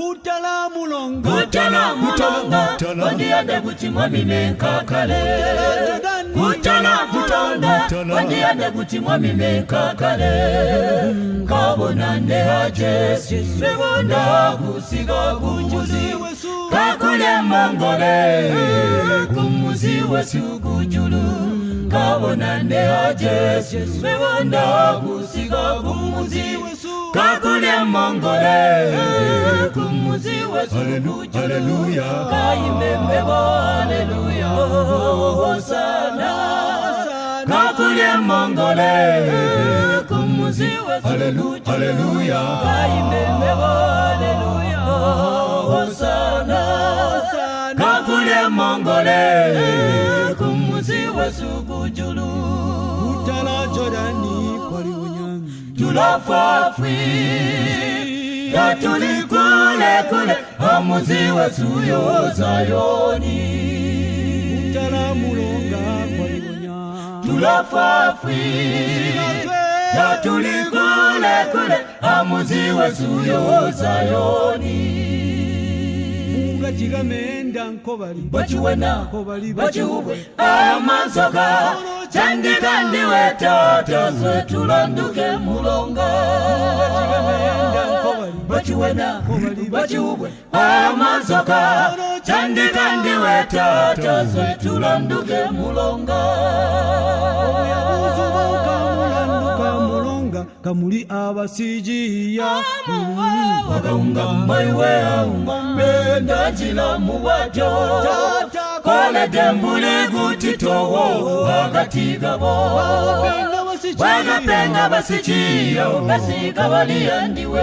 Mutala mulonga Wandiade guti mwami menkakale Mutala mulonga Wandiade guti mwami menkakale Kabonande haje Siswebonda kusiga kunjuzi Kakule mongole Kumuzi wesugujulu Kabonande haje Siswebonda kusiga kumuzi Kakule mongole Kumuzi wesugujulu Hallelujah Kaimembebo Hallelujah Hosanna Kakule mongole Kumuzi wesugujulu Hallelujah Kaimembebo Hallelujah Hosanna Kakule mongole Kumuzi wesugujulu Utala Jordani kwali unyami Tulafafwi Yatuli kule Amuzi wesuyo Zayoni Utala mulonga kwali unyami Tulafafwi Yatuli kule Amuzi wesuyo Zayoni Chigamenda nkobali Bachiwena Bachiwe Amazoka Chandika ndiwe tata Zwetulanduke mulonga Chigamenda nkobali Bachiwena Bachiwe Amazoka Chandika ndiwe tata Zwetulanduke mulonga Oyabuzuba ukamulanduka mulonga Kamuli abasijiya Wagaunga maiwe Mbenda jila muwajo Kole dembule gutitowo Wagatiga bo Wagapenda basijiyo Basiga waliandiwe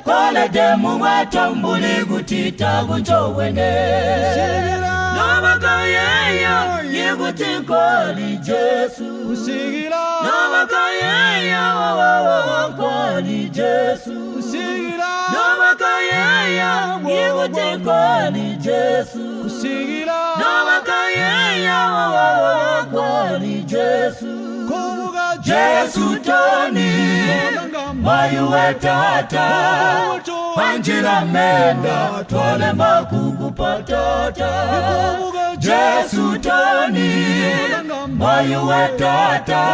Kole demu watambuli gutita gunjowene Nabakayeya Yigutikoli Jesu Nabakayeya Kwali Jesu Nabakayeya Yigutikoli Jesu Nabakayeya Kwali Jesu Jesu Toni Mayuwe tata Anjila menda Twale makuku patata Jesu Toni Mayuwe tata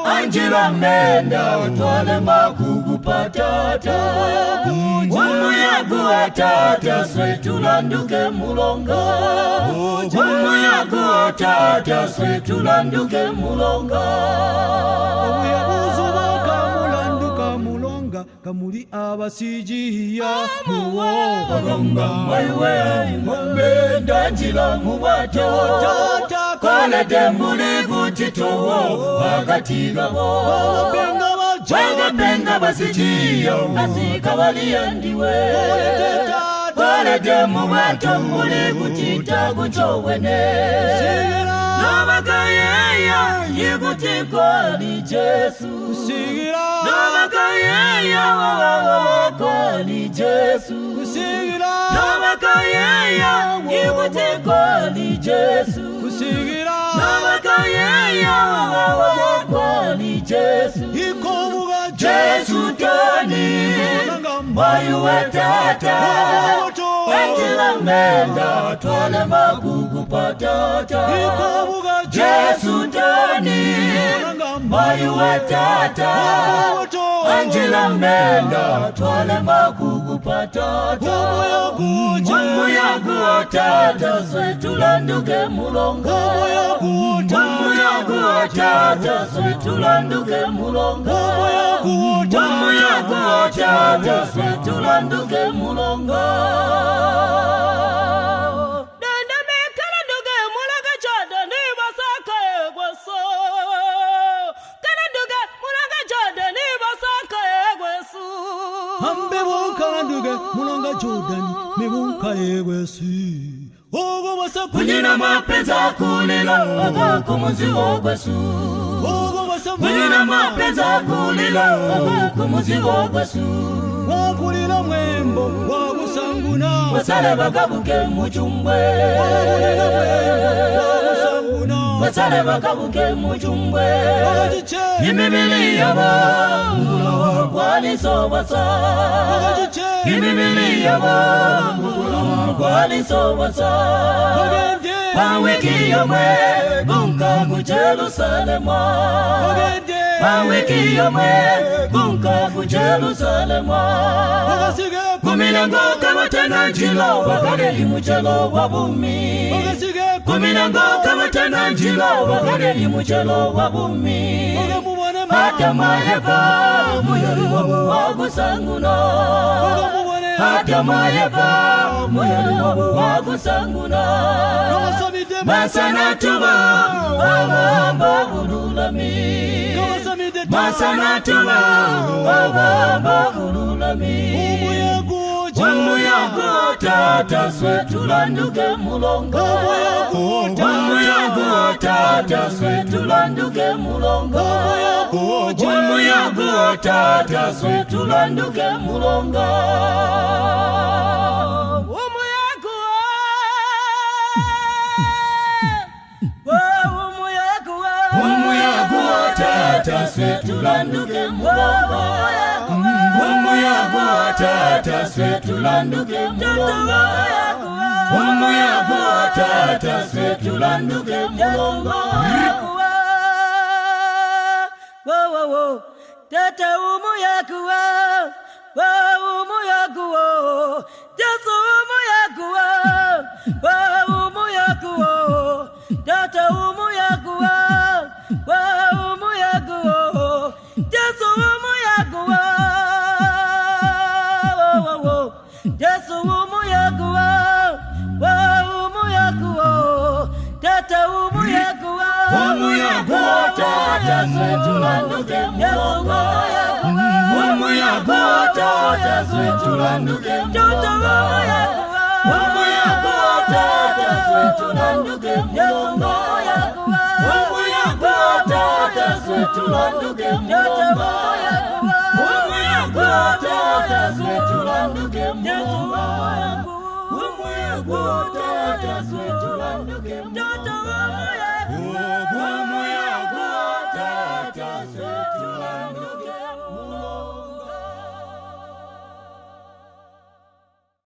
Anjila menda Twale makuku patata Umuyagu atata Svetulanduke mulonga Umuyagu atata Svetulanduke mulonga Oyabuzuba kamulanduka mulonga Kamuli abasijiya muwo Wagaunga maiwe Mbenda jila muwajo Kole dembuli gutitowo Wagatiga bo Wagapenga basijiyo Basiga waliandiwe Kole demu watambuli gutita gunjowene Nabakayeya Yigutikoli Jesu Nabakayeya Kwali Jesu Nabakayeya Yigutikoli Jesu Nabakayeya Kwali Jesu Jesu Toni Mayuwe tata Angela menda Twale makuku patata Jesu Toni Mayuwe tata Angela menda Twale makuku patata Umuyagu tata Svetulanduke mulonga Umuyagu tata Svetulanduke mulonga Umuyagu tata Svetulanduke mulonga Mulonga Jordani mebunka egwesi Ogo wasa Kunyina mapenza kulila Kumuzi wogwesu Ogo wasa Kunyina mapenza kulila Kumuzi wogwesu Wakulila mwembo Wagusanguna Wasale bagabuke muchungwe Wakulila mwembo Wagusanguna basale bakabuke muchumbwe Bagajiche imibili yabo kwalisobasa Bagajiche imibili yabo kwalisobasa Bagende Bawiki yomwe bunka ku Jerusalema Bagende Bawiki yomwe bunka ku Jerusalema Bagasige Kumilango kamatana njilo bakale imuchelo wabumi Bagasige Kumilango kamatana njilo bakale imuchelo wabumi Bagamubone Hata mayeva muyori wabu wagusanguna Hata mayeva muyori wabu wagusanguna Masana tuba wabamba ululami Masana tuba wabamba ululami Wamuyago tata swetulanduke mulongo Wamuyago tata swetulanduke mulongo Wamuyago tata swetulanduke mulongo Tata swetulanduke mulongo Wamuyago tata swetulanduke mulongo Wamuyago tata swetulanduke mulongo Tata umuyakuwa umuyakuwa Jesu umuyakuwa umuyakuwa Tata umuyakuwa umuyakuwa Jesu umuyakuwa Jesu umuyakuwa umuyakuwa Tata umuyakuwa tata swetulanduke mulongo Wamuyago tata swetulanduke mulongo Wamuyago tata swetulanduke mulongo Wamuyago tata swetulanduke mulongo Wamuyago tata swetulanduke mulongo Wamuyago tata swetulanduke mulongo